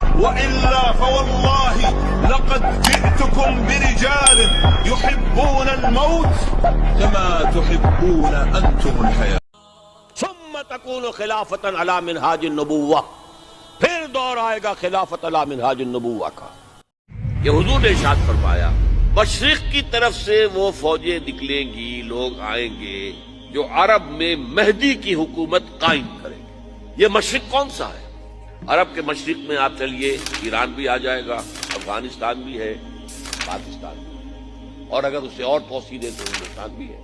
وإلا فوالله لقد جئتكم برجال يحبون الموت كما تحبون أنتم الحياة ثم تكون خلافة على منهاج النبوة، پھر دور آئے گا خلافت علی منہاج النبوہ کا۔ یہ حضور نے ارشاد فرمایا مشرق کی طرف سے وہ فوجیں نکلیں گی، لوگ آئیں گے جو عرب میں مہدی کی حکومت قائم کریں گے۔ یہ مشرق کون سا ہے؟ عرب کے مشرق میں آپ چلیے ایران بھی آ جائے گا، افغانستان بھی ہے، پاکستان بھی ہے، اور اگر اسے اور توسیع دیں تو ہندوستان بھی ہے۔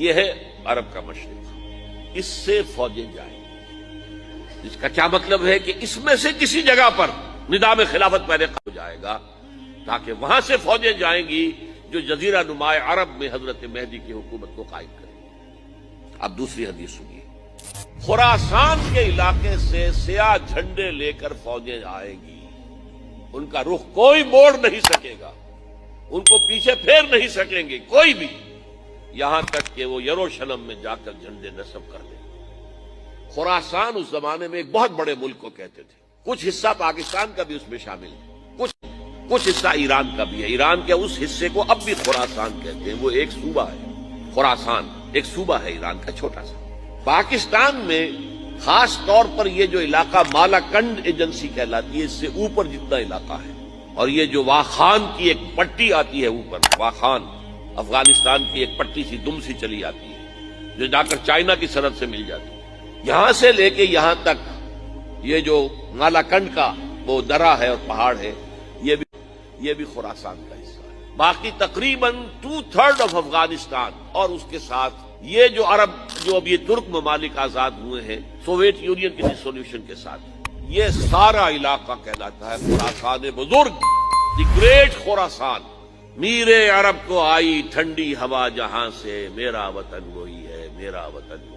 یہ ہے عرب کا مشرق، اس سے فوجیں جائیں گی۔ اس کا کیا مطلب ہے کہ اس میں سے کسی جگہ پر نظام خلافت پہلے ہو جائے گا تاکہ وہاں سے فوجیں جائیں گی جو جزیرہ نما عرب میں حضرت مہدی کی حکومت کو قائم کریں گی۔ اب دوسری حدیث سنیے، خراسان کے علاقے سے سیاہ جھنڈے لے کر فوجیں آئیں گی، ان کا رخ کوئی موڑ نہیں سکے گا، ان کو پیچھے پھیر نہیں سکیں گے کوئی بھی، یہاں تک کہ وہ یروشلم میں جا کر جھنڈے نصب کر لیں۔ خراسان اس زمانے میں ایک بہت بڑے ملک کو کہتے تھے، کچھ حصہ پاکستان کا بھی اس میں شامل ہے، کچھ حصہ ایران کا بھی ہے۔ ایران کے اس حصے کو اب بھی خراسان کہتے ہیں، وہ ایک صوبہ ہے۔ خراسان ایک صوبہ ہے ایران کا چھوٹا سا۔ پاکستان میں خاص طور پر یہ جو علاقہ مالا کنڈ ایجنسی کہلاتی ہے، اس سے اوپر جتنا علاقہ ہے، اور یہ جو واخان کی ایک پٹی آتی ہے اوپر، واخان افغانستان کی ایک پٹی سی دم سی چلی آتی ہے جو جا کر چائنا کی سرحد سے مل جاتی ہے، یہاں سے لے کے یہاں تک یہ جو مالا کنڈ کا وہ درہ ہے اور پہاڑ ہے، یہ بھی خراسان کا حصہ ہے۔ باقی تقریباً 2/3 آف افغانستان اور اس کے ساتھ یہ جو عرب جو اب یہ ترک ممالک آزاد ہوئے ہیں سوویت یونین کی ڈسولوشن کے ساتھ، یہ سارا علاقہ کہلاتا ہے خراسان بزرگ، دی گریٹ خراسان۔ میرے عرب کو آئی ٹھنڈی ہوا جہاں سے، میرا وطن وہی ہے، میرا وطن